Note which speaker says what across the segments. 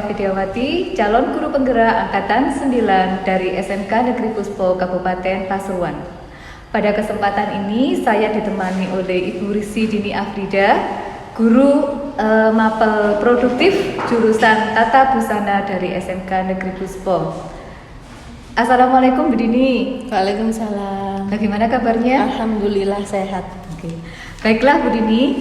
Speaker 1: Eva Vidyawati, calon guru penggerak Angkatan 9 dari SMK Negeri Puspo Kabupaten Pasuruan. Pada kesempatan ini saya ditemani oleh Ibu Risi Dini Afrida, guru mapel produktif jurusan Tata Busana dari SMK Negeri Puspo. Assalamualaikum Bu Dini.
Speaker 2: Waalaikumsalam.
Speaker 1: Bagaimana kabarnya?
Speaker 2: Alhamdulillah sehat.
Speaker 1: Oke. Baiklah Bu Dini,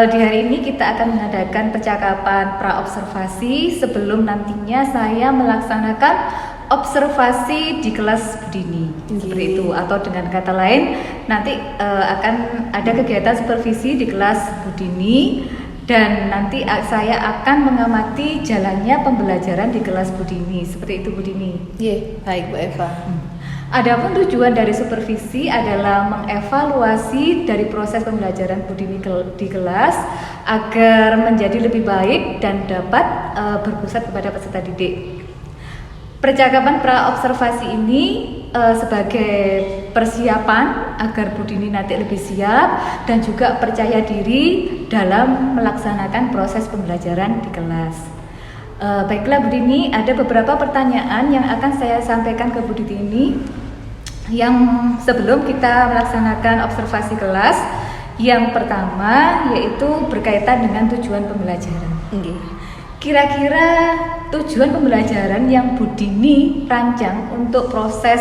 Speaker 1: di hari ini kita akan mengadakan percakapan pra-observasi sebelum nantinya saya melaksanakan observasi di kelas Bu Dini. Seperti itu, atau dengan kata lain nanti akan ada kegiatan supervisi di kelas Bu Dini dan nanti saya akan mengamati jalannya pembelajaran di kelas Bu Dini. Seperti itu Bu Dini.
Speaker 2: Iya, baik Bu Eva.
Speaker 1: Adapun tujuan dari supervisi adalah mengevaluasi dari proses pembelajaran Bu Dini di kelas agar menjadi lebih baik dan dapat berpusat kepada peserta didik. Percakapan pra-observasi ini sebagai persiapan agar Bu Dini nanti lebih siap dan juga percaya diri dalam melaksanakan proses pembelajaran di kelas. Baiklah Bu Dini, ada beberapa pertanyaan yang akan saya sampaikan ke Bu Dini yang sebelum kita melaksanakan observasi kelas. Yang pertama yaitu berkaitan dengan tujuan pembelajaran. Kira-kira tujuan pembelajaran yang Bu Dini rancang untuk proses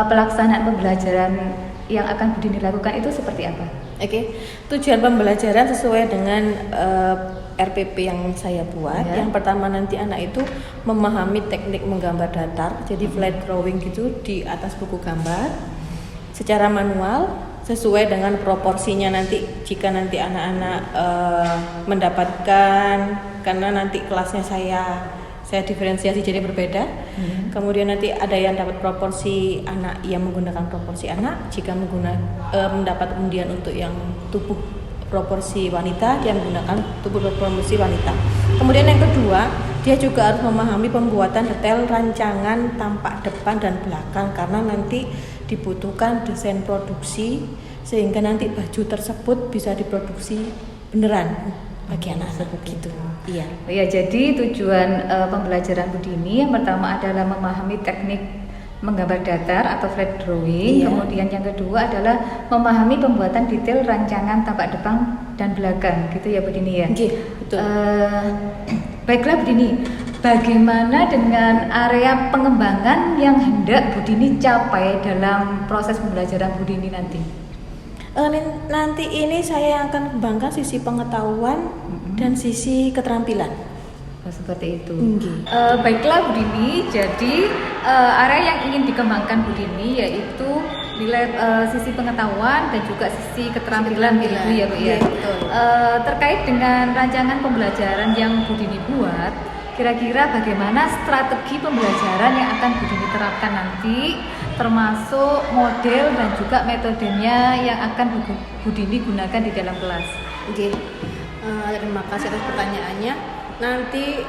Speaker 1: pelaksanaan pembelajaran yang akan Bu Dini lakukan itu seperti apa?
Speaker 2: Oke, tujuan pembelajaran sesuai dengan RPP yang saya buat. Yang pertama nanti anak itu memahami teknik menggambar datar, jadi flat drawing gitu di atas buku gambar secara manual sesuai dengan proporsinya nanti jika nanti anak-anak mendapatkan, karena nanti kelasnya saya diferensiasi jadi berbeda. Kemudian nanti ada yang dapat proporsi anak yang menggunakan proporsi anak, jika mendapat undian untuk yang tubuh proporsi wanita, dia menggunakan tubuh proporsi wanita. Kemudian yang kedua, dia juga harus memahami pembuatan detail rancangan tampak depan dan belakang, karena nanti dibutuhkan desain produksi sehingga nanti baju tersebut bisa diproduksi beneran bagi anak-anak gitu. Iya.
Speaker 1: Ya, jadi tujuan pembelajaran Bu Dini yang pertama adalah memahami teknik menggambar datar atau flat drawing. Kemudian yang kedua adalah memahami pembuatan detail rancangan tampak depan dan belakang, gitu ya Bu Dini ya.
Speaker 2: Betul.
Speaker 1: Baiklah Bu Dini, bagaimana dengan area pengembangan yang hendak Bu Dini capai dalam proses pembelajaran Bu Dini nanti?
Speaker 2: Nanti ini saya akan kembangkan sisi pengetahuan dan sisi keterampilan.
Speaker 1: Seperti itu. Baiklah Bu Dini, jadi area yang ingin dikembangkan Bu Dini yaitu nilai sisi pengetahuan dan juga sisi keterampilan gitu ya Bu ya. Terkait dengan rancangan pembelajaran yang Bu Dini buat, kira-kira bagaimana strategi pembelajaran yang akan Bu Dini terapkan nanti, termasuk model dan juga metodenya yang akan Bu Dini gunakan di dalam kelas.
Speaker 2: Terima kasih atas pertanyaannya. Nanti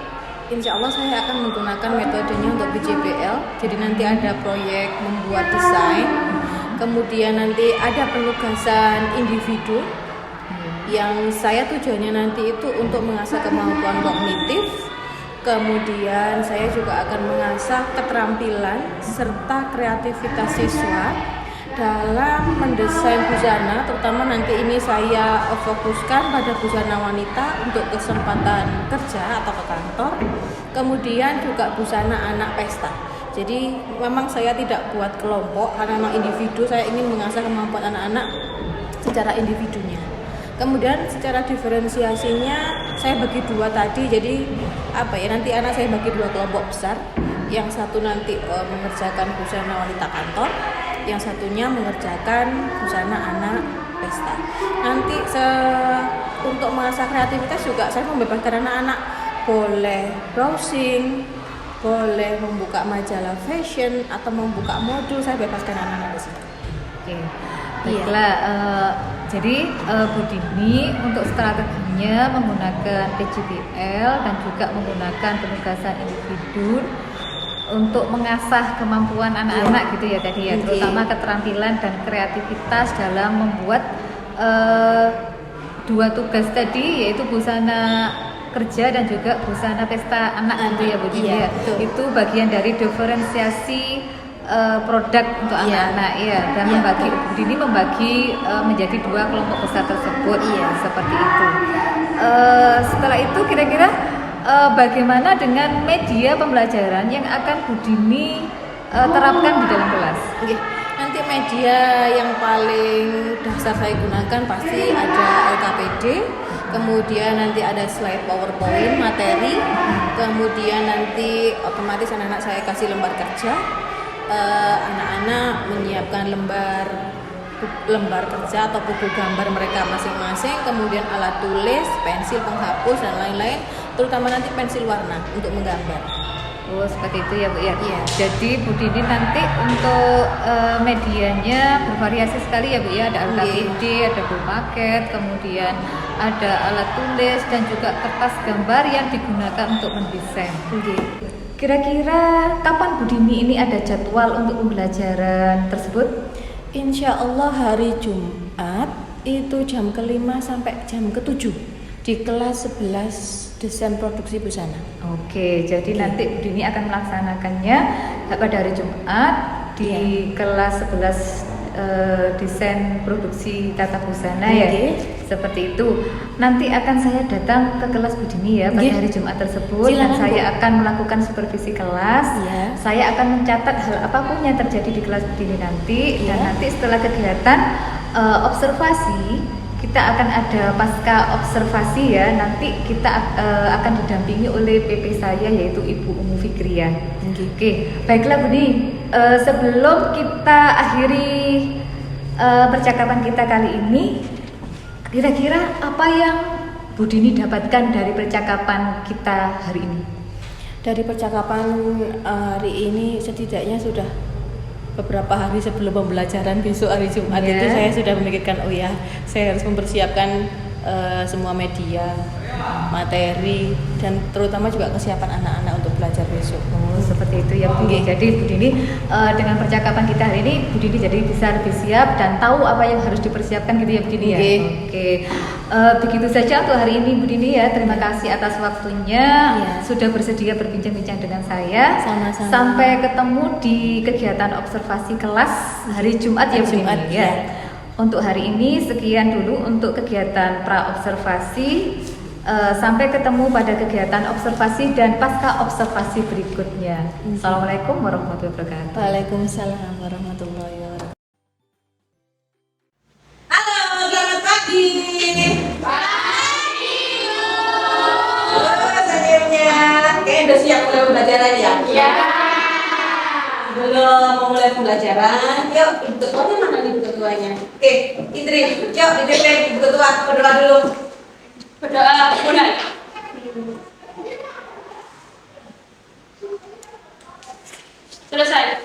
Speaker 2: insya Allah saya akan menggunakan metodenya untuk BJBL. Jadi nanti ada proyek membuat desain, kemudian nanti ada penugasan individu yang saya tujuannya nanti itu untuk mengasah kemampuan kognitif. Kemudian saya juga akan mengasah keterampilan serta kreativitas siswa dalam mendesain busana, terutama nanti ini saya fokuskan pada busana wanita untuk kesempatan kerja atau ke kantor, kemudian juga busana anak pesta. Jadi memang saya tidak buat kelompok karena memang individu, saya ingin mengasah kemampuan anak-anak secara individunya. Kemudian secara diferensiasinya saya bagi dua tadi, jadi nanti anak saya bagi dua kelompok besar. Yang satu nanti mengerjakan busana wanita kantor, yang satunya mengerjakan busana anak pesta. Nanti untuk mengasah kreativitas juga saya membebaskan anak-anak boleh browsing, boleh membuka majalah fashion atau membuka modul, saya bebaskan anak-anak di situ.
Speaker 1: Baiklah, jadi Bu Dini untuk strateginya menggunakan PJBL dan juga menggunakan penugasan individu untuk mengasah kemampuan anak-anak gitu ya tadi ya, terutama keterampilan dan kreativitas dalam membuat dua tugas tadi, yaitu busana kerja dan juga busana pesta anak gitu ya Bu Dini
Speaker 2: Iya,
Speaker 1: ya.
Speaker 2: betul.
Speaker 1: Itu bagian dari diferensiasi produk untuk
Speaker 2: Iya.
Speaker 1: anak-anak ya, dan
Speaker 2: Iya.
Speaker 1: Bu Dini membagi menjadi 2 kelompok besar tersebut.
Speaker 2: Iya.
Speaker 1: Seperti itu. Setelah itu kira-kira bagaimana dengan media pembelajaran yang akan Bu Dini terapkan di dalam kelas?
Speaker 2: Oke, nanti media yang paling dasar saya gunakan pasti ada LKPD, kemudian nanti ada slide PowerPoint materi, kemudian nanti otomatis anak-anak saya kasih lembar kerja, anak-anak menyiapkan lembar kerja atau buku gambar mereka masing-masing, kemudian alat tulis, pensil, penghapus dan lain-lain, terutama nanti pensil warna untuk menggambar.
Speaker 1: Oh seperti itu ya Bu ya.
Speaker 2: Iya.
Speaker 1: Jadi Bu Dini nanti untuk medianya bervariasi sekali ya Bu ya. Ada LKPD, ada buku paket, kemudian ada alat tulis dan juga kertas gambar yang digunakan untuk mendesain. Kira-kira kapan Bu Dini ini ada jadwal untuk pembelajaran tersebut?
Speaker 2: Insya Allah hari Jumat itu jam ke-5 sampai jam ke-7 di kelas 11 desain produksi busana.
Speaker 1: Oke, jadi nanti Bu Dini akan melaksanakannya pada hari Jumat di kelas 11 desain produksi tata busana ya. Seperti itu. Nanti akan saya datang ke kelas Bu Dini ya pada hari Jumat tersebut.
Speaker 2: Silakan,
Speaker 1: dan saya
Speaker 2: Bu.
Speaker 1: akan melakukan supervisi kelas.
Speaker 2: Iya.
Speaker 1: Saya akan mencatat hal apapun yang terjadi di kelas Bu Dini nanti. Dan
Speaker 2: Iya.
Speaker 1: nanti setelah kegiatan observasi, kita akan ada pasca observasi ya. Nanti kita akan didampingi oleh PP saya yaitu Ibu Umu Fikriah. Oke, baiklah Bu Dini. Sebelum kita akhiri percakapan kita kali ini, kira-kira apa yang Bu Dini dapatkan dari percakapan kita hari ini?
Speaker 2: Dari percakapan hari ini setidaknya sudah beberapa hari sebelum pembelajaran besok hari Jumat
Speaker 1: Iya.
Speaker 2: itu saya sudah memikirkan saya harus mempersiapkan semua media, materi dan terutama juga kesiapan anak-anak untuk belajar besok.
Speaker 1: Oh, seperti itu ya Bu. Jadi Bu Dini dengan percakapan kita hari ini Bu Dini jadi bisa lebih siap dan tahu apa yang harus dipersiapkan gitu ya Bu Dini ya. Oke. Begitu saja untuk hari ini Bu Dini ya. Terima kasih atas waktunya. Sudah bersedia berbincang-bincang dengan saya.
Speaker 2: Sama-sama.
Speaker 1: Sampai ketemu di kegiatan observasi kelas hari Jumat ya Bu Dini
Speaker 2: Jumat,
Speaker 1: ya. Untuk hari ini sekian dulu untuk kegiatan pra observasi. Sampai ketemu pada kegiatan observasi dan pasca observasi berikutnya. Assalamualaikum warahmatullahi wabarakatuh.
Speaker 2: Waalaikumsalam warahmatullahi wabarakatuh.
Speaker 3: Halo, selamat pagi. Pagi. Senyumnya. Kayaknya udah siap mulai pembelajaran ya? Iya. Belum mau mulai pembelajaran. Yuk, ibu ketuanya mana nih ibu ketuanya? Oke, Indri, yuk dipimpin ibu ketua berdoa dulu.
Speaker 4: Berdoa mulai. Selesai.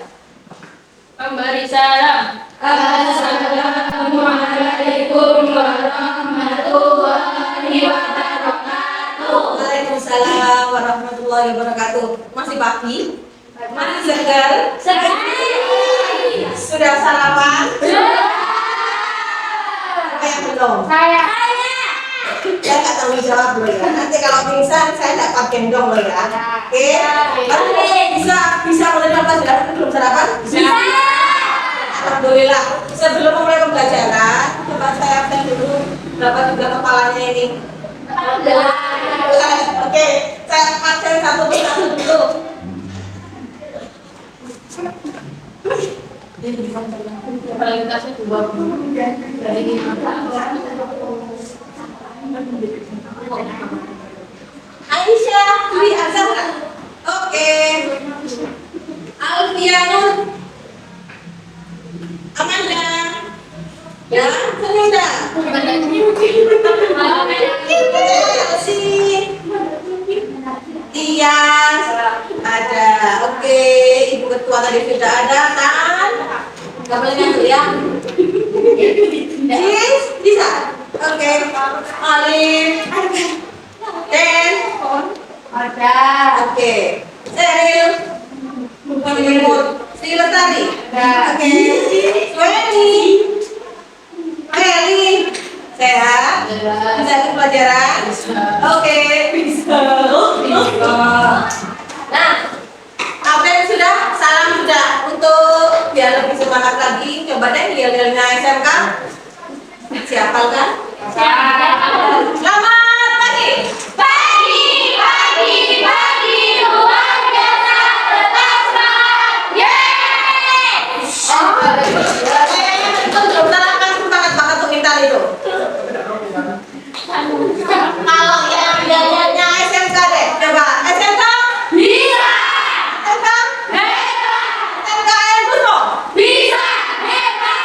Speaker 4: Memberi salam. Assalamualaikum warahmatullahi wabarakatuh.
Speaker 3: Waalaikumsalam warahmatullahi wabarakatuh. Masih pagi? Masih segar? Sudah sarapan? Apa yang belum?
Speaker 4: Saya.
Speaker 3: Saya nggak tanggung jawab loh ya. Nanti kalau pingsan saya dapat gendong loh ya. Oke? Kamu bisa menerima pelajaran belum sarapan? Bisa. Alhamdulillah. Sebelum mulai pembelajaran, coba saya absen dulu berapa juga kepalanya ini. Oke, saya absen satu persatu dulu.
Speaker 4: Kualitasnya 20 dari
Speaker 3: Aisyah, Dwi Azhar. Oke. Alfianur. Amanda. Ya, Senida. Elsie. Tias. Ada. Oke, Ibu Ketua tadi sudah ada kan? Gak boleh ngantuk ya. Jis, bisa. Oke. Alif. Den. Ada. Oke. Seril. Mahmud. Sri Lestari. Oke. Weni. Kelly. Sehat? Bisa ikut pelajaran? Oke, bisa. Nah, apel sudah? Salam sudah. Untuk biar lebih semangat lagi, coba deh yel-yelnya SMK. Siapal kan? Selamat pagi.
Speaker 4: Pagi, pagi, pagi, luar biasa, tetap semangat, yeay!
Speaker 3: Itu belum salah kan semangat banget untuk Intan itu. Kalau yang yel-yelnya SMK deh, coba SMK.
Speaker 4: Bisa,
Speaker 3: SMK.
Speaker 4: hebat,
Speaker 3: SMK Busro.
Speaker 4: bisa, hebat!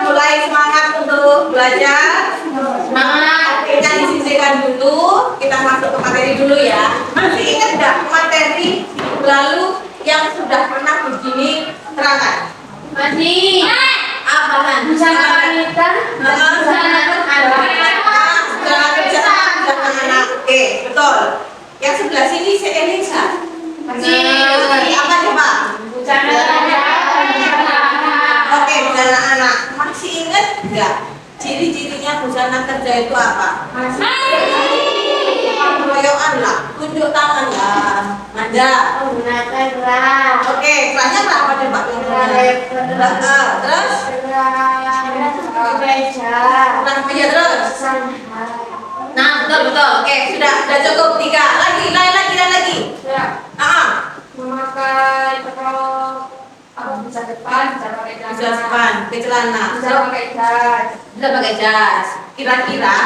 Speaker 3: Mulai semangat untuk belajar. Semangat. Kita disisihkan dulu. Kita masuk ke materi dulu ya. Masih ingat nggak materi lalu yang sudah pernah begini terangkan?
Speaker 4: Masih,
Speaker 3: Apaan?
Speaker 4: busana wanita, busana
Speaker 3: anak. Oke, betul. Yang sebelah sini si Elisa.
Speaker 4: Masih.
Speaker 3: Apa coba?
Speaker 4: busana anak,
Speaker 3: Oke, busana anak. Masih ingat nggak ciri-cirinya busana kerja itu apa? Keroyokan lah, tunjuk tangan lah. Ada.
Speaker 4: menggunakan rak,
Speaker 3: Oke, kerannya apa coba? Terus? Kurang meja terus. Nah, betul. Oke, sudah cukup 3. Lagi.
Speaker 4: memakai rok bisa depan, bisa pakai
Speaker 3: Bisa depan, ke celana.
Speaker 4: bisa pakai jas.
Speaker 3: Bisa pakai jas. Kira-kira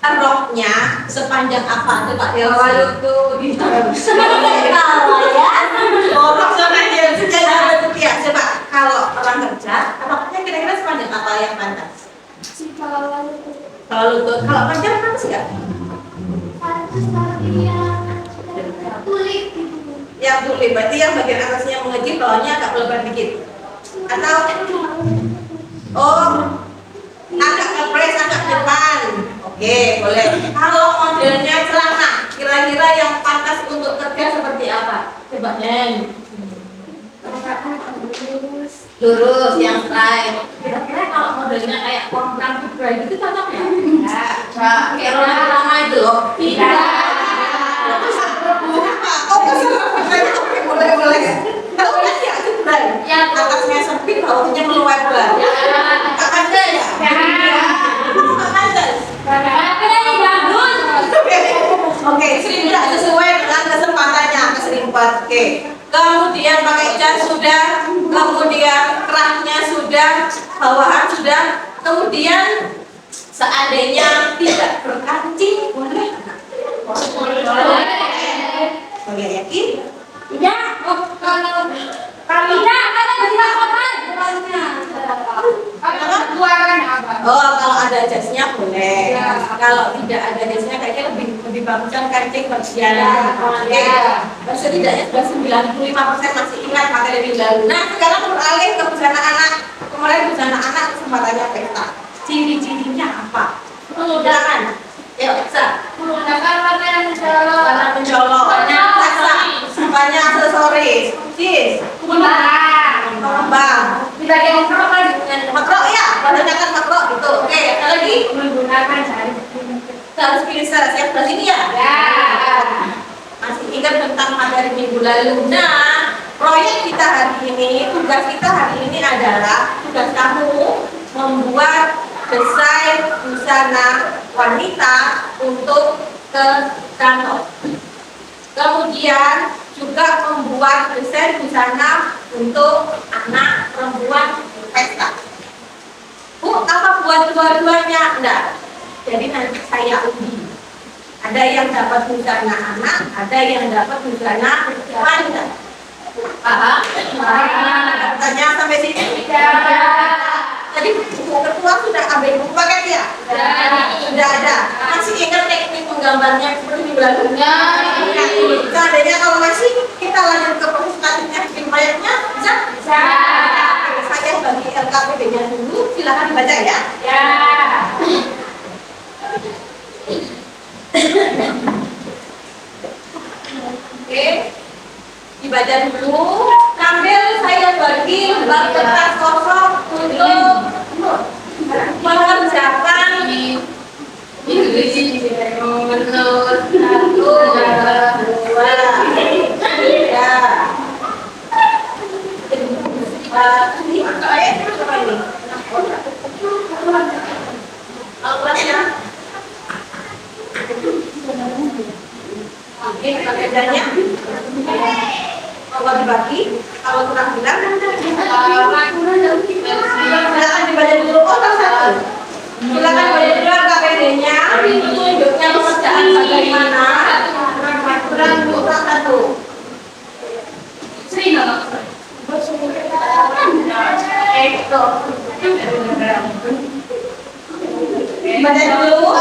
Speaker 3: roknya sepanjang apa? Coba ya.
Speaker 4: Lutut,
Speaker 3: Rok sama dia sejajar ya. Coba kalau orang kerja, roknya kira-kira sepanjang apa yang pantas? Kalau lutut, kalau panjang pantas nggak? Yang tulis berarti yang bagian atasnya mengejip, bawahnya agak lebar dikit. Atau agak ngepres agak depan. Oke, boleh. Kalau modelnya celana, kira-kira yang pantas untuk kerja seperti apa? Coba Neng. Lurus, yang straight. Kira-kira kalau modelnya kayak rambut bray itu cocok ya? Kayak lama itu loh. Boleh. Kalau kan ya itu bray. Atasnya sempit, bawahnya melebar. Kak Panjang ya? Kak Panjang. Oke, serimpet sesuai dengan kesempatannya, keserimpet. Oke. Kemudian pakai jas sudah, kemudian kerahnya sudah, bawahan sudah, kemudian seandainya tidak berkancing boleh? Boleh yakin?
Speaker 4: Tidak. Kalau tidak, kata bersilakan. Kalau keluaran apa?
Speaker 3: Oh, kalau ada jasnya boleh. Kalau tidak ada jasnya kayaknya lebih baguskan kancing bagian. Oke. Setidaknya sudah 95% masih ingat materi minggu lalu. Nah, sekarang beralih ke busana anak. Kemarin busana anak kesempatannya pesta. Ciri-cirinya apa? Silakan. Yuk, Sa.
Speaker 4: Menggunakan warna yang mencolok.
Speaker 3: Warna mencolok. Banyak aksesoris. Sis. Kembang.
Speaker 4: Di bagian makro dengan
Speaker 3: Makro ya, menggunakan makro gitu. Oke, ada lagi?
Speaker 4: menggunakan jari.
Speaker 3: Harus pilih siap dari sini ya?
Speaker 4: Ya.
Speaker 3: Masih ingat tentang materi minggu lalu. Nah, proyek kita hari ini, tugas kita hari ini adalah tugas kamu membuat desain busana wanita untuk ke kantor. Kemudian juga membuat desain busana untuk anak perempuan pesta. Bu, apa buat dua-duanya? Enggak. Jadi nanti saya uji. Ada yang dapat busana anak, ada yang dapat busana wanita. Paham? Tanya sampai sini. Jadi buku ketua sudah ambil buku paket ya? Sudah ada. Masih ingat teknik menggambarnya seperti di belakang? Seandainya kalau masih kita lanjut ke proses selanjutnya bikin proyeknya, bisa? Saya bagi LKPD-nya dulu, silakan dibaca ya. Oke, dibaca dulu. Sambil saya bagi lembar kertas kosong untuk Ini agendanya. Kalau dibagi, kalau kurang bilang, silakan dibaca dulu. Oh, satu. Silakan dibaca dulu KPD-nya. Tunjuknya pekerjaan bagaimana. Kurang satu. Baca dulu.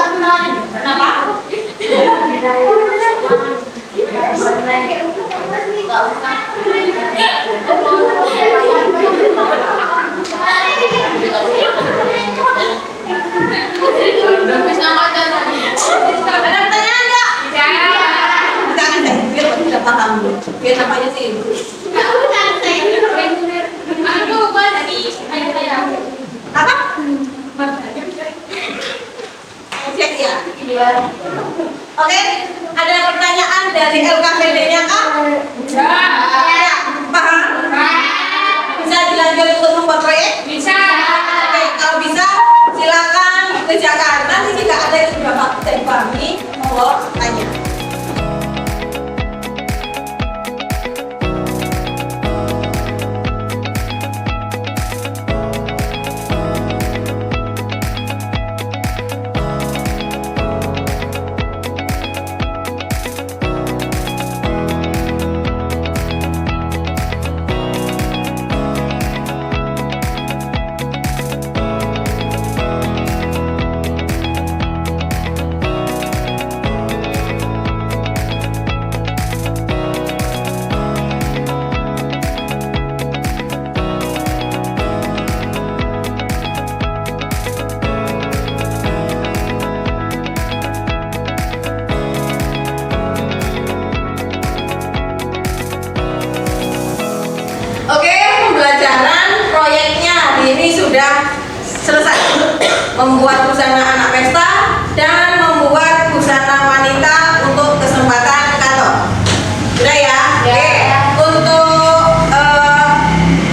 Speaker 3: Kenapa? Ada pertanyaan nggak? Jangan deh, biar tidak paham. Biar namanya sih. Apa? Cek ya. Oke, ada pertanyaan dari LKPD-nya Kak? Ya. Paham? Bisa dilanjut untuk membuat proyek? Bisa. Oke, kalau bisa silakan kerjakan. Nanti jika ada yang sudah tidak dipahami, mau tanya. Oke, pembelajaran proyeknya hari ini sudah selesai. Membuat busana anak pesta dan membuat busana wanita untuk kesempatan kantor. Sudah ya? Oke. Untuk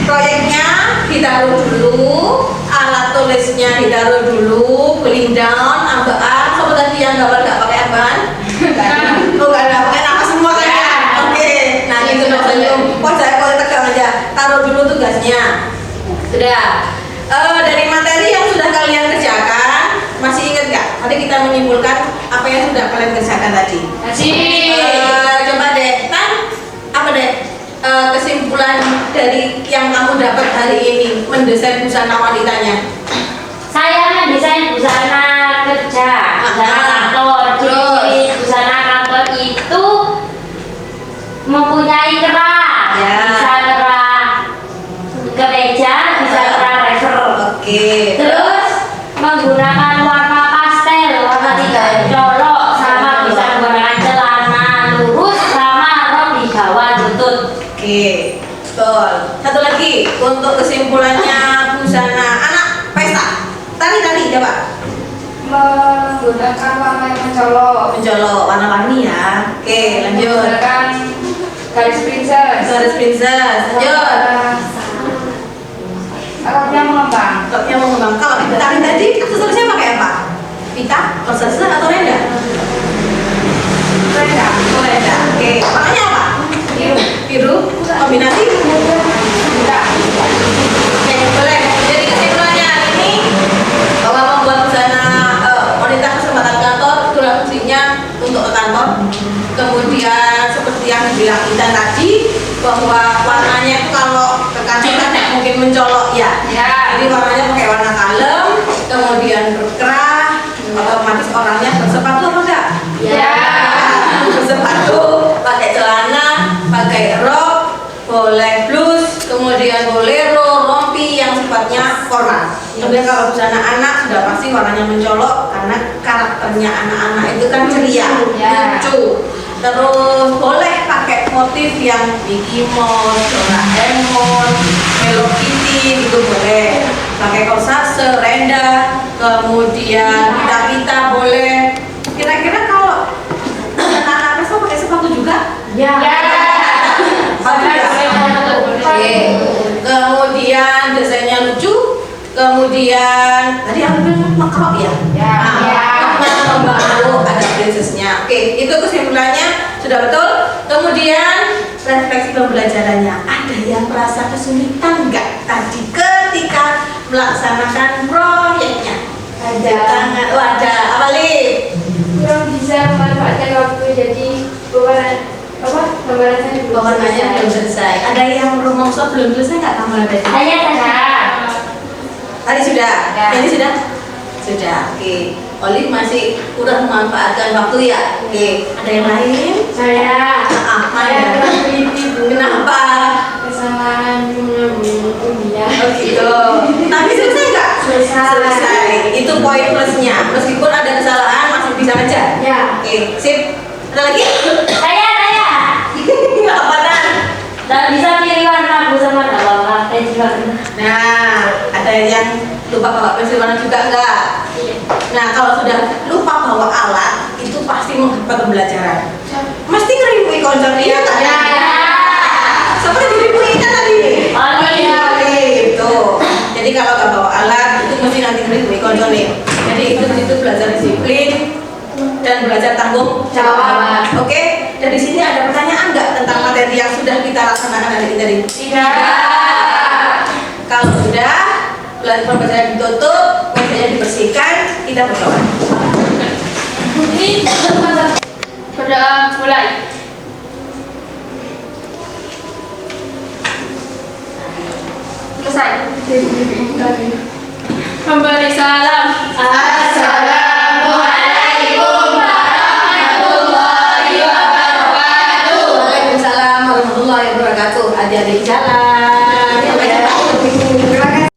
Speaker 3: proyeknya ditaruh dulu, alat tulisnya ditaruh dulu, down, ambaan. Sobat tadi yang gambar nggak pakai ambaan? Oh, nggak ada pakai apa semua kan ya? Oke. Nah itu dong senyum. Kalau tegang aja. Taruh dulu tugasnya. Sudah. Dari materi yang sudah kalian kerjakan, masih ingat nggak? Tadi kita menyimpulkan apa yang sudah kalian kerjakan tadi. Coba deh, apa deh kesimpulan dari yang kamu dapat hari ini mendesain busana wanitanya?
Speaker 5: Saya mendesain busana kerja, busana kantor. Jadi busana kantor itu mempunyai kerah, bisa kerah kemeja, bisa kerah refer.
Speaker 3: Oke.
Speaker 5: Terus menggunakan warna pastel, warna tidak colok, sama bisa menggunakan celana lurus sama rok di bawah lutut.
Speaker 3: Oke, betul. Satu lagi untuk kesimpulannya busana anak pesta. Tadi coba.
Speaker 4: Menggunakan warna yang mencolok.
Speaker 3: Mencolok warna-warni ya. Oke, lanjut.
Speaker 4: Menggunakan garis princess.
Speaker 3: Garis princess. Lanjut.
Speaker 4: Roknya mengembang.
Speaker 3: Topnya mengembang. Kalau tadi aksesorisnya pakai apa? Pita, persesa atau renda?
Speaker 4: Renda.
Speaker 3: Oh, renda. Oke, warnanya apa?
Speaker 4: Biru.
Speaker 3: Biru. Kombinasi?
Speaker 4: Tidak.
Speaker 3: Oke, boleh. Jadi kesimpulannya hari ini bahwa membuat busana wanita kesempatan kantor itulah fungsinya untuk ke kantor. Kemudian seperti yang dibilang Intan tadi bahwa warnanya itu kalau ke kantor kan nggak mungkin mencolok ya. Jadi warnanya pakai warna kalem, kemudian berkerah, otomatis orangnya bersepatu apa enggak?
Speaker 5: Ya.
Speaker 3: Bersepatu, pakai celana, pakai rok, boleh blus, kemudian bolero, rompi yang sifatnya formal. Kemudian kalau busana anak sudah pasti warnanya mencolok karena karakternya anak-anak itu kan ceria, lucu. Terus boleh pakai motif yang Mickey Mouse, Doraemon, Hello Kitty itu boleh. Pakai korsase, renda, kemudian pita-pita boleh. Kira-kira kalau anak-anak pesta pakai sepatu juga?
Speaker 5: Ya.
Speaker 3: Sepatu ya? Oke. Kemudian desainnya lucu. Kemudian tadi aku bilang makrok ya?
Speaker 4: Ya.
Speaker 3: Nah, membantu ada princessnya. Oke, itu kesimpulannya Sudah betul? Kemudian refleksi pembelajarannya. Ada yang merasa kesulitan nggak tadi ketika melaksanakan proyeknya?
Speaker 4: Ada.
Speaker 3: Ada. Apa Lip?
Speaker 4: Kurang bisa memanfaatkan waktu, jadi pembahasannya
Speaker 3: Belum selesai. Ada yang rumongso belum selesai nggak kamu tadi?
Speaker 5: Saya tidak.
Speaker 3: Tadi sudah.
Speaker 5: Ya.
Speaker 3: Ini sudah. Sudah. Oke. Oli masih kurang memanfaatkan waktu ya. Oke. Ada yang lain?
Speaker 4: saya
Speaker 3: Mana?
Speaker 4: kurang teliti Bu.
Speaker 3: Kenapa?
Speaker 4: Kesalahan ya.
Speaker 3: Oh gitu. Tapi selesai nggak? Selesai. Itu poin plusnya. Meskipun ada kesalahan masih bisa ngejar.
Speaker 4: Ya.
Speaker 3: Oke. Sip. Ada lagi?
Speaker 5: Saya.
Speaker 3: Nggak apa Nan?
Speaker 5: Tak bisa pilih warna Bu sama apa-apa.
Speaker 3: Nah, ada yang lupa bawa pensil warna juga enggak? Nah, kalau sudah lupa bawa alat, itu pasti menghambat pembelajaran. Mesti ngeribui konco dia kan?
Speaker 5: Ya.
Speaker 3: Siapa yang diribui kan tadi?
Speaker 5: Oli.
Speaker 3: Itu. Jadi kalau nggak bawa alat, itu mesti nanti ngeribui konco nih. Jadi itu belajar disiplin dan belajar tanggung jawab. Oke? Dan di sini ada pertanyaan nggak tentang materi yang sudah kita laksanakan hari ini tadi?
Speaker 4: Tidak.
Speaker 3: Kalau sudah, pembelajaran ditutup, mejanya dibersihkan, kita berdoa.
Speaker 4: Ini berdoa mulai. Selesai. Memberi salam. Assalamualaikum warahmatullahi wabarakatuh.
Speaker 3: Waalaikumsalam warahmatullahi wabarakatuh. Adik-adik jalan. Sampai jumpa. Terima kasih.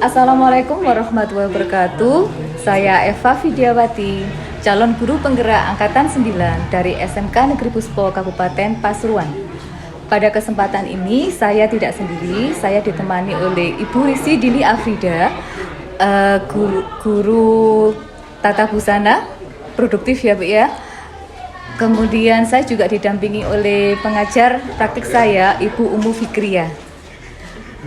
Speaker 1: Assalamualaikum warahmatullahi wabarakatuh. Saya Eva Vidyawati, calon guru penggerak Angkatan 9 dari SMK Negeri Puspo Kabupaten Pasuruan. Pada kesempatan ini saya tidak sendiri, saya ditemani oleh Ibu Risi Dini Afrida, guru tata busana produktif ya Bu ya. Kemudian saya juga didampingi oleh pengajar praktik saya, Ibu Umu Fikriya.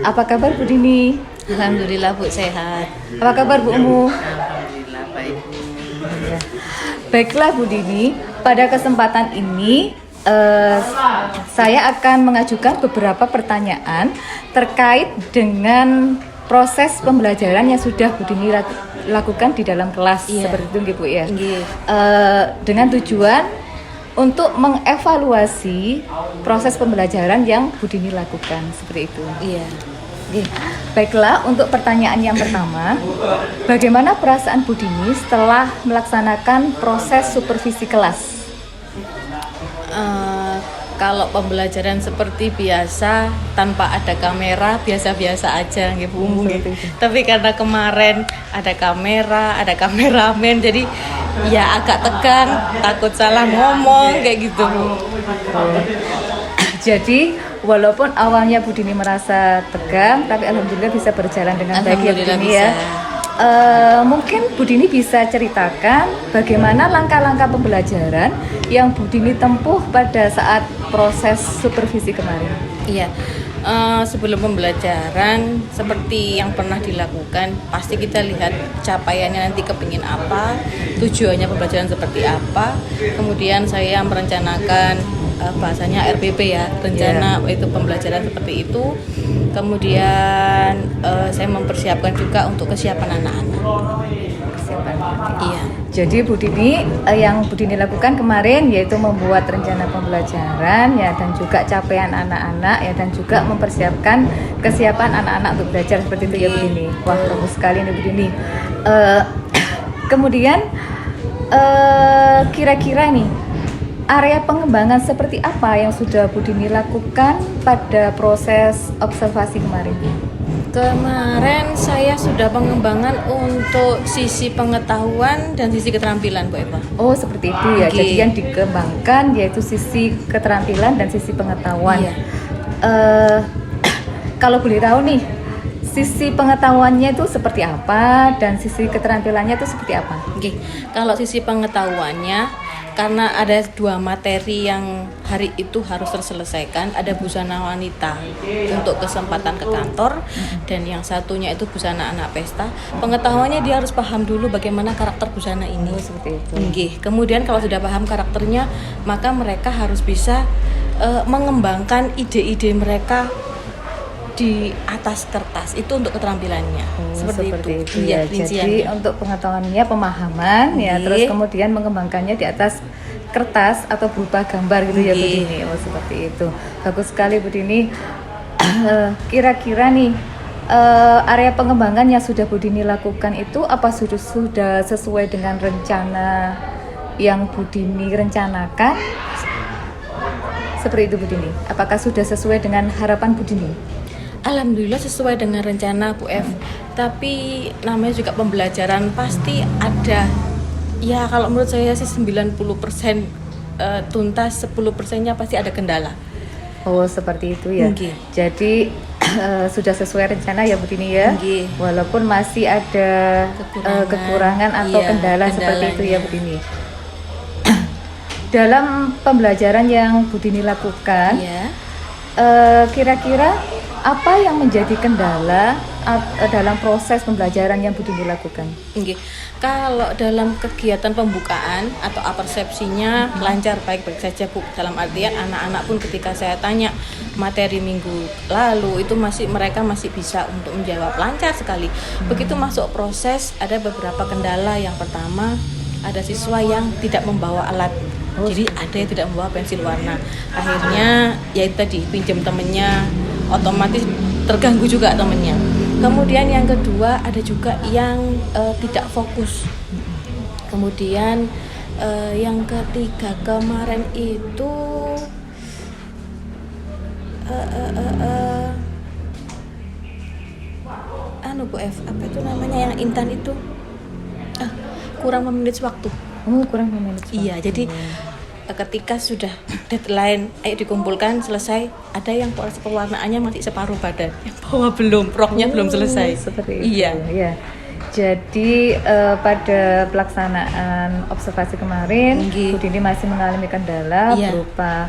Speaker 1: Apa kabar Bu Dini?
Speaker 2: Alhamdulillah Bu sehat.
Speaker 1: Apa kabar Bu Umu?
Speaker 2: Alhamdulillah baik.
Speaker 1: Baiklah Bu Dini, pada kesempatan ini saya akan mengajukan beberapa pertanyaan terkait dengan proses pembelajaran yang sudah Bu Dini lakukan di dalam kelas.
Speaker 2: Iya.
Speaker 1: Seperti itu nggih, Bu ya.
Speaker 2: Nggih.
Speaker 1: Dengan tujuan untuk mengevaluasi proses pembelajaran yang Bu Dini lakukan seperti itu.
Speaker 2: Iya.
Speaker 1: Oke, baiklah untuk pertanyaan yang pertama, bagaimana perasaan Bu Dini setelah melaksanakan proses supervisi kelas?
Speaker 2: Kalau pembelajaran seperti biasa tanpa ada kamera biasa-biasa aja nggih Bu Umu nggih. Tapi karena kemarin ada kamera, ada kameramen jadi ya agak tegang, takut salah ngomong kayak gitu Bu.
Speaker 1: Jadi walaupun awalnya Bu Dini merasa tegang, tapi alhamdulillah bisa berjalan dengan baik ya Bu
Speaker 2: Alhamdulillah
Speaker 1: Dini ya.
Speaker 2: bisa.
Speaker 1: Mungkin Bu Dini bisa ceritakan bagaimana langkah-langkah pembelajaran yang Bu Dini tempuh pada saat proses supervisi kemarin.
Speaker 2: Iya. Sebelum pembelajaran seperti yang pernah dilakukan pasti kita lihat capaiannya nanti kepingin apa, tujuannya pembelajaran seperti apa, kemudian saya merencanakan bahasanya RPP ya, rencana itu pembelajaran seperti itu, kemudian saya mempersiapkan juga untuk kesiapan anak-anak. Iya.
Speaker 1: Jadi Bu Dini yang Bu Dini lakukan kemarin yaitu membuat rencana pembelajaran ya, dan juga capaian anak-anak ya, dan juga mempersiapkan kesiapan anak-anak untuk belajar seperti itu ya Bu Dini. Wah, bagus sekali nih Bu Dini. Kemudian kira-kira nih area pengembangan seperti apa yang sudah Bu Dini lakukan pada proses observasi kemarin?
Speaker 2: Kemarin saya sudah pengembangan untuk sisi pengetahuan dan sisi keterampilan Bu Eva.
Speaker 1: Oh, seperti itu ya.
Speaker 2: Oke.
Speaker 1: Jadi yang dikembangkan yaitu sisi keterampilan dan sisi pengetahuan.
Speaker 2: Iya.
Speaker 1: Kalau boleh tahu nih, sisi pengetahuannya itu seperti apa dan sisi keterampilannya itu seperti apa?
Speaker 2: Oke, kalau sisi pengetahuannya, karena ada 2 materi yang hari itu harus terselesaikan, ada busana wanita untuk kesempatan ke kantor dan yang satunya itu busana anak pesta. Pengetahuannya dia harus paham dulu bagaimana karakter busana ini.
Speaker 1: Seperti itu.
Speaker 2: Oke, kemudian kalau sudah paham karakternya, maka mereka harus bisa mengembangkan ide-ide mereka di atas kertas. Itu untuk keterampilannya. Seperti itu.
Speaker 1: Ya.
Speaker 2: Iya,
Speaker 1: Jadi untuk pengetahuannya, pemahaman ya,
Speaker 2: Oke.
Speaker 1: terus kemudian mengembangkannya di atas kertas atau berupa gambar gitu ya Bu
Speaker 2: Oke.
Speaker 1: Dini. Oh, seperti itu. Bagus sekali Bu Dini. Kira-kira nih area pengembangan yang sudah Bu Dini lakukan itu apa sudah sesuai dengan rencana yang Bu Dini rencanakan? Seperti itu Bu Dini. Apakah sudah sesuai dengan harapan Bu Dini?
Speaker 2: Alhamdulillah sesuai dengan rencana Bu F. Tapi namanya juga pembelajaran, pasti ada. Ya kalau menurut saya sih 90% tuntas, 10%-nya pasti ada kendala.
Speaker 1: Oh, seperti itu ya.
Speaker 2: Oke.
Speaker 1: Jadi sudah sesuai rencana ya Bu Dini ya.
Speaker 2: Oke.
Speaker 1: Walaupun masih ada kekurangan atau
Speaker 2: Iya,
Speaker 1: kendala seperti itu ya
Speaker 2: kendalanya.
Speaker 1: Bu Dini. Dalam pembelajaran yang Bu Dini lakukan,
Speaker 2: Ya.
Speaker 1: kira-kira apa yang menjadi kendala dalam proses pembelajaran yang Bu Dini lakukan?
Speaker 2: Oke. Kalau dalam kegiatan pembukaan atau persepsinya lancar, baik-baik saja Bu. Dalam artian anak-anak pun ketika saya tanya materi minggu lalu itu mereka masih bisa untuk menjawab lancar sekali. Begitu masuk proses ada beberapa kendala. Yang pertama, ada siswa yang tidak membawa alat. Jadi ada yang tidak membawa pensil warna. Akhirnya ya itu tadi, pinjam temennya, otomatis terganggu juga temennya. Kemudian yang kedua ada juga yang tidak fokus. Kemudian yang ketiga kemarin itu Bu F, apa itu namanya yang Intan itu kurang memanage waktu.
Speaker 1: Oh, kurang memanage waktu.
Speaker 2: Iya, jadi ketika sudah deadline, ayo dikumpulkan, selesai, ada yang proses pewarnaannya masih separuh badan, yang bawah belum, roknya belum selesai.
Speaker 1: Seperti itu.
Speaker 2: Iya.
Speaker 1: Ya. Jadi pada pelaksanaan observasi kemarin,
Speaker 2: Nggih.
Speaker 1: Bu Dini masih mengalami kendala
Speaker 2: Iya.
Speaker 1: berupa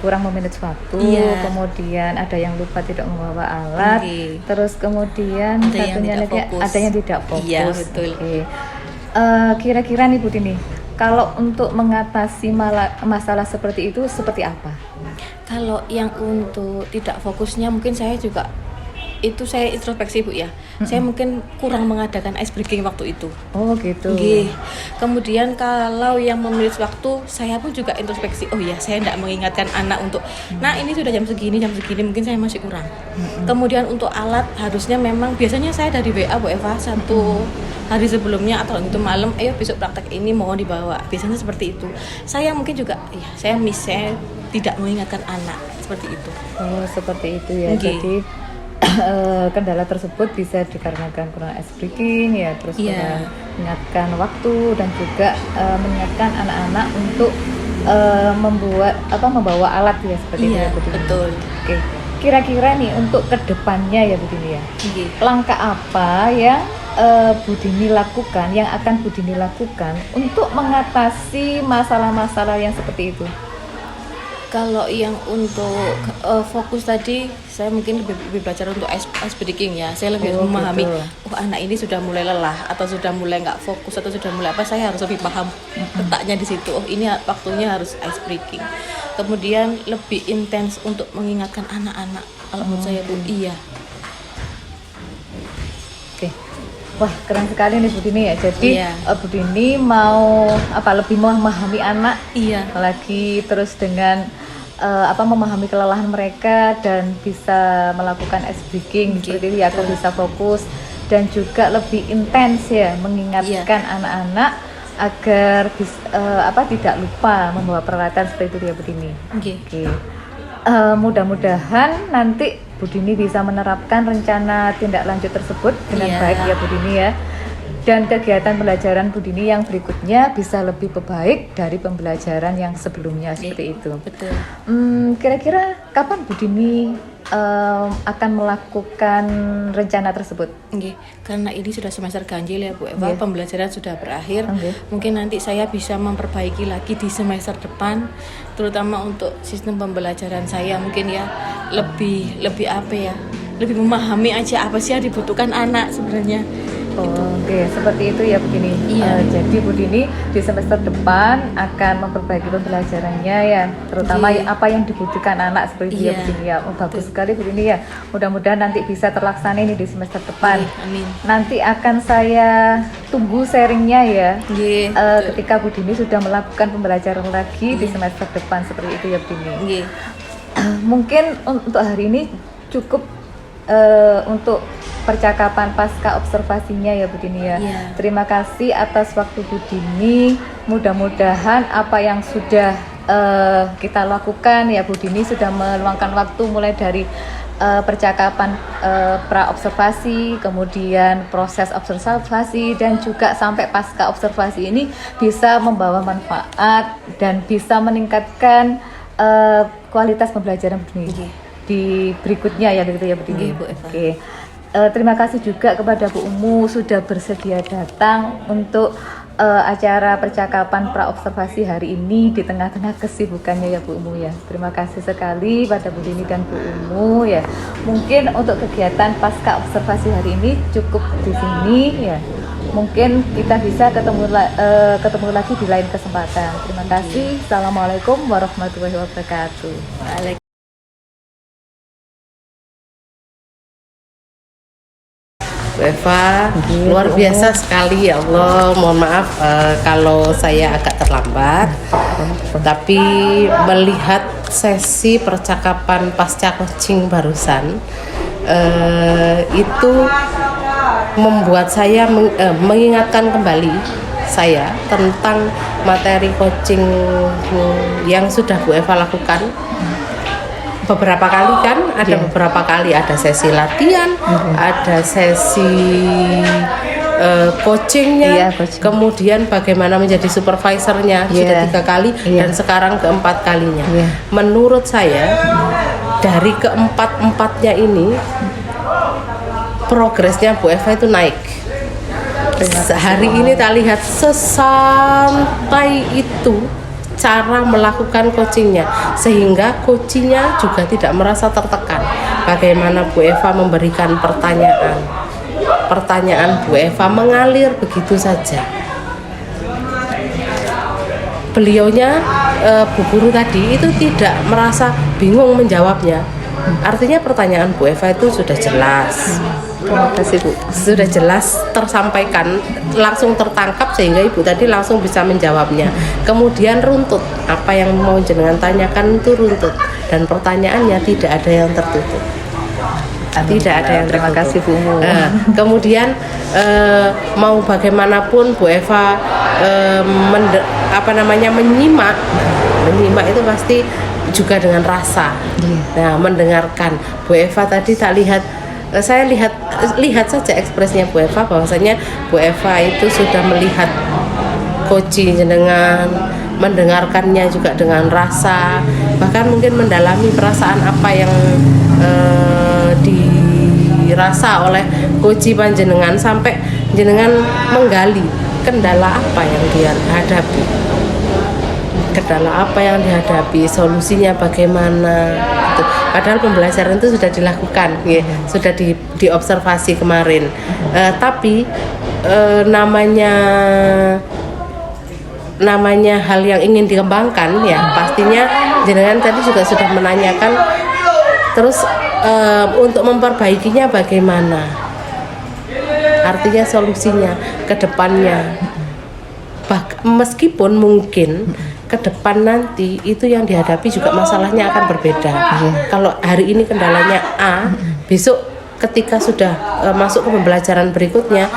Speaker 1: kurang memanage waktu,
Speaker 2: Iya.
Speaker 1: kemudian ada yang lupa tidak membawa alat,
Speaker 2: Nggih.
Speaker 1: terus kemudian
Speaker 2: Ada yang
Speaker 1: satunya
Speaker 2: tidak
Speaker 1: lagi
Speaker 2: fokus.
Speaker 1: ada yang tidak fokus.
Speaker 2: Iya, betul.
Speaker 1: Oke. Kira-kira nih Bu Dini, kalau untuk mengatasi masalah seperti itu seperti apa?
Speaker 2: Kalau yang untuk tidak fokusnya mungkin saya juga itu saya introspeksi Bu ya. Saya mungkin kurang mengadakan ice breaking waktu itu.
Speaker 1: Oh gitu.
Speaker 2: Nggih. Kemudian kalau yang memanage waktu, saya pun juga introspeksi. Oh ya, saya tidak mengingatkan anak untuk, nah ini sudah jam segini, mungkin saya masih kurang. Kemudian untuk alat, harusnya memang biasanya saya dari WA Bu Eva 1 hari sebelumnya atau itu malam, ayo besok praktek ini mohon dibawa. Biasanya seperti itu. Saya mungkin juga, ya saya tidak mengingatkan anak seperti itu.
Speaker 1: Oh seperti itu ya.
Speaker 2: Nggih.
Speaker 1: Jadi kendala tersebut bisa dikarenakan kurang ice breaking ya, terus
Speaker 2: Iya.
Speaker 1: kurang mengingatkan waktu dan juga mengingatkan anak-anak untuk membawa alat ya seperti itu
Speaker 2: Iya,
Speaker 1: ya Bu Dini.
Speaker 2: betul.
Speaker 1: Oke. Kira-kira nih untuk kedepannya ya Bu Dini ya,
Speaker 2: Nggih.
Speaker 1: langkah apa yang Bu Dini lakukan, yang akan Bu Dini lakukan untuk mengatasi masalah-masalah yang seperti itu?
Speaker 2: Kalau yang untuk fokus tadi, saya mungkin lebih belajar untuk ice breaking ya. Saya lebih
Speaker 1: Oh,
Speaker 2: memahami,
Speaker 1: gitu.
Speaker 2: oh anak ini sudah mulai lelah atau sudah mulai nggak fokus atau sudah mulai apa. Saya harus lebih paham letaknya di situ. Oh ini waktunya harus ice breaking. Kemudian lebih intens untuk mengingatkan anak-anak. Kalau menurut saya Bu, iya.
Speaker 1: Oke. Wah, keren sekali nih Bu Dini ya. Jadi
Speaker 2: Iya.
Speaker 1: Bu Dini mau lebih memahami anak
Speaker 2: Iya.
Speaker 1: lagi, terus dengan memahami kelelahan mereka dan bisa melakukan ice breaking seperti itu ya, aku bisa fokus dan juga lebih intens ya mengingatkan anak-anak agar tidak lupa membawa peralatan seperti itu ya Bu Dini.
Speaker 2: Oke.
Speaker 1: Oke. Mudah-mudahan nanti Bu Dini bisa menerapkan rencana tindak lanjut tersebut dengan
Speaker 2: Iya.
Speaker 1: baik ya Bu Dini ya. Dan kegiatan pembelajaran Bu Dini yang berikutnya bisa lebih baik dari pembelajaran yang sebelumnya seperti itu.
Speaker 2: Betul.
Speaker 1: Kira-kira kapan Bu Dini akan melakukan rencana tersebut?
Speaker 2: Nggih, karena ini sudah semester ganjil ya Bu Eva, pembelajaran sudah berakhir. Mungkin nanti saya bisa memperbaiki lagi di semester depan, terutama untuk sistem pembelajaran saya mungkin ya lebih apa ya? Lebih memahami aja apa sih yang dibutuhkan anak sebenarnya.
Speaker 1: Oke, seperti itu ya begini. Jadi Bu Dini di semester depan akan memperbaiki pembelajarannya ya, terutama apa yang dibutuhkan anak seperti itu ya begini ya. Bagus sekali Bu Dini ya. Mudah-mudahan nanti bisa terlaksana ini di semester depan.
Speaker 2: Amin.
Speaker 1: Nanti akan saya tunggu sharingnya ya. Ketika Bu Dini sudah melakukan pembelajaran lagi di semester depan seperti itu ya Bu Dini. Mungkin untuk hari ini cukup untuk percakapan pasca observasinya ya Bu Dini ya. Terima kasih atas waktu Bu Dini. Mudah-mudahan apa yang sudah kita lakukan ya Bu Dini sudah meluangkan waktu mulai dari percakapan pra observasi, kemudian proses observasi dan juga sampai pasca observasi ini bisa membawa manfaat dan bisa meningkatkan kualitas pembelajaran Bu Dini di berikutnya ya gitu ya Bu Dini. Oke. Terima kasih juga kepada Bu Umu sudah bersedia datang untuk acara percakapan pra-observasi hari ini di tengah-tengah kesibukannya ya Bu Umu ya. Terima kasih sekali pada Bu Dini dan Bu Umu ya. Mungkin untuk kegiatan pasca observasi hari ini cukup di sini ya. Mungkin kita bisa ketemu lagi di lain kesempatan. Terima kasih. Assalamualaikum warahmatullahi wabarakatuh.
Speaker 6: Bu Eva, luar biasa sekali ya Allah. Mohon maaf kalau saya agak terlambat, tapi melihat sesi percakapan pasca coaching barusan itu membuat saya mengingatkan kembali saya tentang materi coaching yang sudah Bu Eva lakukan beberapa kali kan, beberapa kali ada sesi latihan, ada sesi coachingnya, kemudian bagaimana menjadi supervisornya sudah 3 kali dan sekarang keempat kalinya. Menurut saya dari keempat-empatnya ini progresnya Bu Eva itu naik. Hari ini tak lihat sesantai itu cara melakukan coachingnya, sehingga coachingnya juga tidak merasa tertekan. Bagaimana Bu Eva memberikan pertanyaan Bu Eva mengalir begitu saja. Beliaunya Bu Guru tadi itu tidak merasa bingung menjawabnya. Artinya pertanyaan Bu Eva itu sudah jelas.
Speaker 1: Terima kasih Bu.
Speaker 6: Sudah jelas tersampaikan, langsung tertangkap sehingga Ibu tadi langsung bisa menjawabnya. Kemudian runtut, apa yang mau jenengan tanyakan itu runtut dan pertanyaannya tidak ada yang tertutup. Tidak ada yang
Speaker 1: terima kasih Bu.
Speaker 6: Kemudian mau bagaimanapun Bu Eva menyimak itu pasti juga dengan rasa. Nah, mendengarkan Bu Eva tadi saya lihat saja ekspresinya Bu Eva, bahwasanya Bu Eva itu sudah melihat coaching jenengan, mendengarkannya juga dengan rasa, bahkan mungkin mendalami perasaan apa yang dirasa oleh coaching panjenengan sampai jenengan menggali kendala apa yang dia hadapi. Kendala apa yang dihadapi, solusinya bagaimana gitu. Padahal pembelajaran itu sudah dilakukan ya, sudah diobservasi kemarin, tapi namanya hal yang ingin dikembangkan ya, pastinya jenengan tadi juga sudah menanyakan terus untuk memperbaikinya bagaimana, artinya solusinya ke depannya. Meskipun mungkin ke depan nanti itu yang dihadapi juga masalahnya akan berbeda. Kalau hari ini kendalanya A, besok ketika sudah masuk ke pembelajaran berikutnya,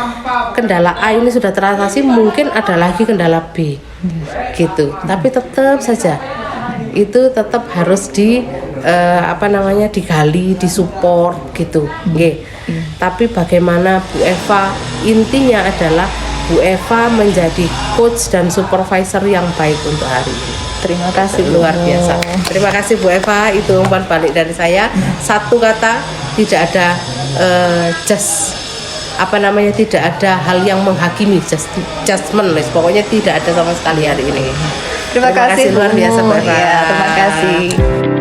Speaker 6: kendala A ini sudah teratasi, mungkin ada lagi kendala B, gitu. Tapi tetap saja itu tetap harus digali, disupport gitu. Tapi bagaimana Bu Eva, intinya adalah Bu Eva menjadi coach dan supervisor yang baik untuk hari ini.
Speaker 1: Terima kasih,
Speaker 6: Luar biasa. Terima kasih Bu Eva. Itu umpan balik dari saya. Satu kata, tidak ada tidak ada hal yang menghakimi, judgment, pokoknya tidak ada sama sekali hari ini.
Speaker 1: Terima kasih
Speaker 6: luar biasa Bu Eva.
Speaker 1: Ya, terima kasih.